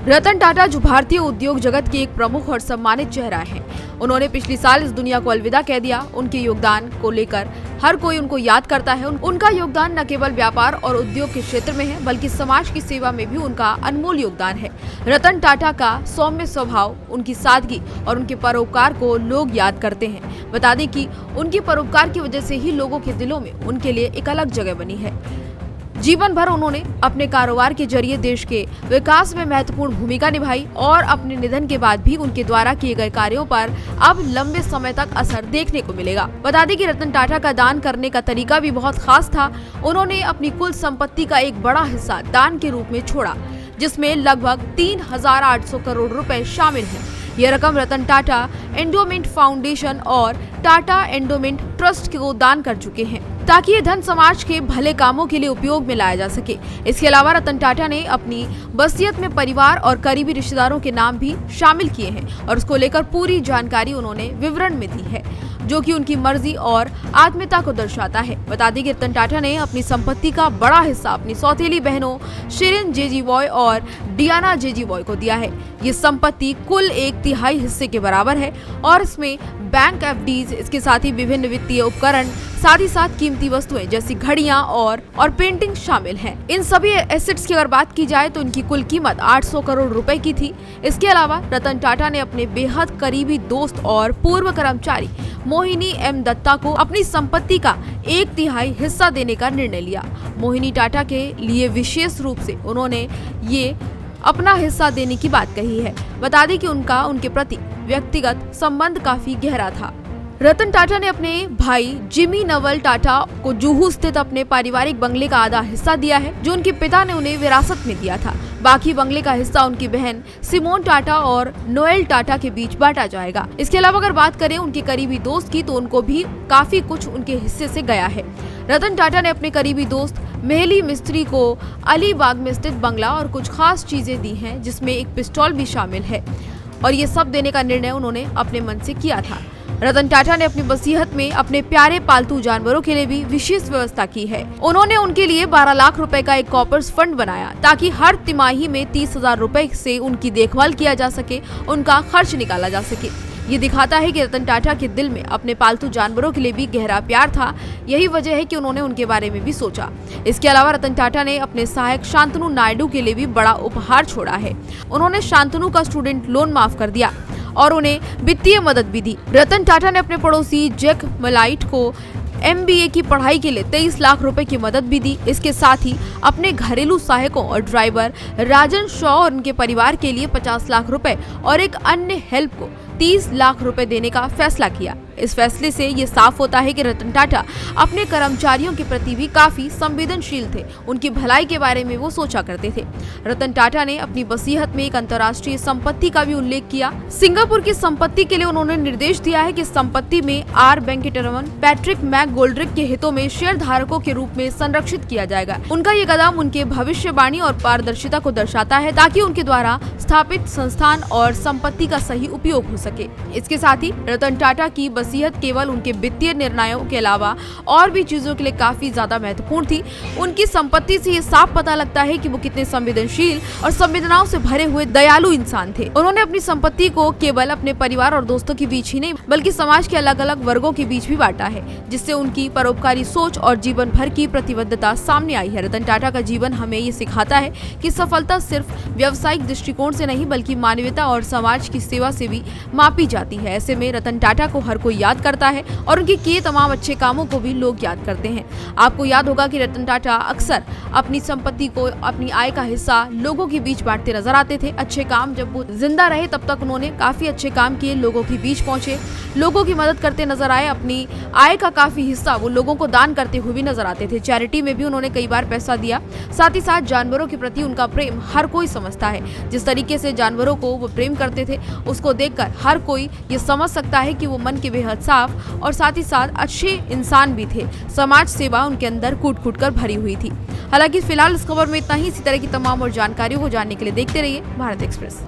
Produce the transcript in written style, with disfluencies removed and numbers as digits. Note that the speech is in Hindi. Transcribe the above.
रतन टाटा जो भारतीय उद्योग जगत के एक प्रमुख और सम्मानित चेहरा हैं, उन्होंने पिछली साल इस दुनिया को अलविदा कह दिया। उनके योगदान को लेकर हर कोई उनको याद करता है। उनका योगदान न केवल व्यापार और उद्योग के क्षेत्र में है, बल्कि समाज की सेवा में भी उनका अनमोल योगदान है। रतन टाटा का सौम्य स्वभाव, उनकी सादगी और उनके परोपकार को लोग याद करते हैं। बता दें कि उनके परोपकार की वजह से ही लोगों के दिलों में उनके लिए एक अलग जगह बनी है। जीवन भर उन्होंने अपने कारोबार के जरिए देश के विकास में महत्वपूर्ण भूमिका निभाई और अपने निधन के बाद भी उनके द्वारा किए गए कार्यों पर अब लंबे समय तक असर देखने को मिलेगा। बता दें कि रतन टाटा का दान करने का तरीका भी बहुत खास था। उन्होंने अपनी कुल संपत्ति का एक बड़ा हिस्सा दान के रूप में छोड़ा, जिसमें लगभग 3,800 करोड़ रुपए शामिल हैं। यह रकम रतन टाटा एंडोमेंट फाउंडेशन और टाटा एंडोमेंट ट्रस्ट को दान कर चुके हैं, ताकि ये धन समाज के भले कामों के लिए उपयोग में लाया जा सके। इसके अलावा रतन टाटा ने अपनी वसीयत में परिवार और करीबी रिश्तेदारों के नाम भी शामिल किए हैं और उसको लेकर पूरी जानकारी उन्होंने विवरण में दी है, जो कि उनकी मर्जी और आत्मीयता को दर्शाता है। बता दें कि रतन टाटा ने अपनी संपत्ति का बड़ा हिस्सा अपनी सौतेली बहनों शिरीन जेजीवॉय और डियाना जेजीवॉय को दिया है। ये संपत्ति कुल 1/3 हिस्से के बराबर है और इसमें बैंक एफडीज, इसके साथ ही विभिन्न वित्तीय उपकरण, साथ ही साथ कीमती वस्तुएं जैसी घड़ियां और पेंटिंग शामिल हैं। इन सभी एसेट्स की अगर बात की जाए तो इनकी कुल कीमत 800 करोड़ रुपए की थी। इसके अलावा रतन टाटा ने अपने बेहद करीबी दोस्त और पूर्व कर्मचारी मोहिनी एम दत्ता को अपनी संपत्ति का 1/3 हिस्सा देने का निर्णय लिया। मोहिनी टाटा के लिए विशेष रूप से उन्होंने ये अपना हिस्सा देने की बात कही है। बता दें कि उनके प्रति व्यक्तिगत संबंध काफी गहरा था। रतन टाटा ने अपने भाई जिमी नवल टाटा को जुहू स्थित अपने पारिवारिक बंगले का आधा हिस्सा दिया है, जो उनके पिता ने उन्हें विरासत में दिया था। बाकी बंगले का हिस्सा उनकी बहन सिमोन टाटा और नोएल टाटा के बीच बांटा जाएगा। इसके अलावा अगर बात करें उनके करीबी दोस्त की, तो उनको भी काफी कुछ उनके हिस्से से गया है। रतन टाटा ने अपने करीबी दोस्त मेहली मिस्त्री को अलीबाग में स्थित बंगला और कुछ खास चीजें दी हैं, जिसमें एक पिस्तौल भी शामिल है, और ये सब देने का निर्णय उन्होंने अपने मन से किया था। रतन टाटा ने अपनी वसीयत में अपने प्यारे पालतू जानवरों के लिए भी विशेष व्यवस्था की है। उन्होंने उनके लिए 12 लाख रुपए का एक कॉर्पस फंड बनाया, ताकि हर तिमाही में 30,000 रुपए से उनकी देखभाल किया जा सके, उनका खर्च निकाला जा सके। ये दिखाता है कि रतन टाटा के दिल में अपने पालतू जानवरों के लिए भी गहरा प्यार था। यही वजह है कि उन्होंने उनके बारे में भी सोचा। इसके अलावा रतन टाटा ने अपने सहायक शांतनु नायडू के लिए भी बड़ा उपहार छोड़ा है। उन्होंने शांतनु का स्टूडेंट लोन माफ कर दिया और उन्हें वित्तीय मदद भी दी। रतन टाटा ने अपने पड़ोसी जैक मलाइट को MBA की पढ़ाई के लिए 23 लाख रुपए की मदद भी दी। इसके साथ ही अपने घरेलू सहायकों और ड्राइवर राजन शॉ और उनके परिवार के लिए 50 लाख रुपए और एक अन्य हेल्प को 30 लाख रुपए देने का फैसला किया। इस फैसले से ये साफ होता है कि रतन टाटा अपने कर्मचारियों के प्रति भी काफी संवेदनशील थे। उनकी भलाई के बारे में वो सोचा करते थे। रतन टाटा ने अपनी वसीयत में एक अंतर्राष्ट्रीय संपत्ति का भी उल्लेख किया। सिंगापुर की संपत्ति के लिए उन्होंने निर्देश दिया है कि संपत्ति में आर वेंकटरमन पैट्रिक मैक गोल्ड्रिक के हितों में शेयर धारकों के रूप में संरक्षित किया जाएगा। उनका ये कदम उनके भविष्यवाणी और पारदर्शिता को दर्शाता है, ताकि उनके द्वारा स्थापित संस्थान और संपत्ति का सही उपयोग हो सके। इसके साथ ही रतन टाटा की वसीयत केवल उनके वित्तीय निर्णयों के अलावा और भी चीजों के लिए काफी ज्यादा महत्वपूर्ण थी। उनकी संपत्ति से ये साफ पता लगता है कि वो कितने संवेदनशील और संवेदनाओं से भरे हुए दयालु इंसान थे। उन्होंने अपनी संपत्ति को केवल अपने परिवार और दोस्तों के बीच ही नहीं, बल्कि समाज के अलग अलग वर्गों के बीच भी बांटा है, जिससे उनकी परोपकारी सोच और जीवन भर की प्रतिबद्धता सामने आई है। रतन टाटा का जीवन हमें ये सिखाता है कि सफलता सिर्फ व्यावसायिक दृष्टिकोण से नहीं, बल्कि मानवता और समाज की सेवा से भी मापी जाती है। ऐसे में रतन टाटा को हर कोई याद करता है और उनके किए तमाम अच्छे कामों को भी लोग याद करते हैं। आपको याद होगा कि रतन टाटा अक्सर अपनी संपत्ति को, अपनी आय का हिस्सा लोगों के बीच बांटते नजर आते थे। अच्छे काम, जब वो जिंदा रहे तब तक उन्होंने काफी अच्छे काम किए, लोगों के बीच पहुंचे, लोगों की मदद करते नजर आए। अपनी आय का काफी हिस्सा वो लोगों को दान करते हुए भी नजर आते थे। चैरिटी में भी उन्होंने कई बार पैसा दिया। साथ ही साथ जानवरों के प्रति उनका प्रेम हर कोई समझता है। जिस तरीके से जानवरों को वो प्रेम करते थे, उसको देखकर हर कोई ये समझ सकता है कि वो मन के बेहद साफ और साथ ही साथ अच्छे इंसान भी थे। समाज सेवा उनके अंदर कूट कूट कर भरी हुई थी। हालांकि फिलहाल इस खबर में इतना ही। इसी तरह की तमाम और जानकारियों को जानने के लिए देखते रहिए भारत एक्सप्रेस।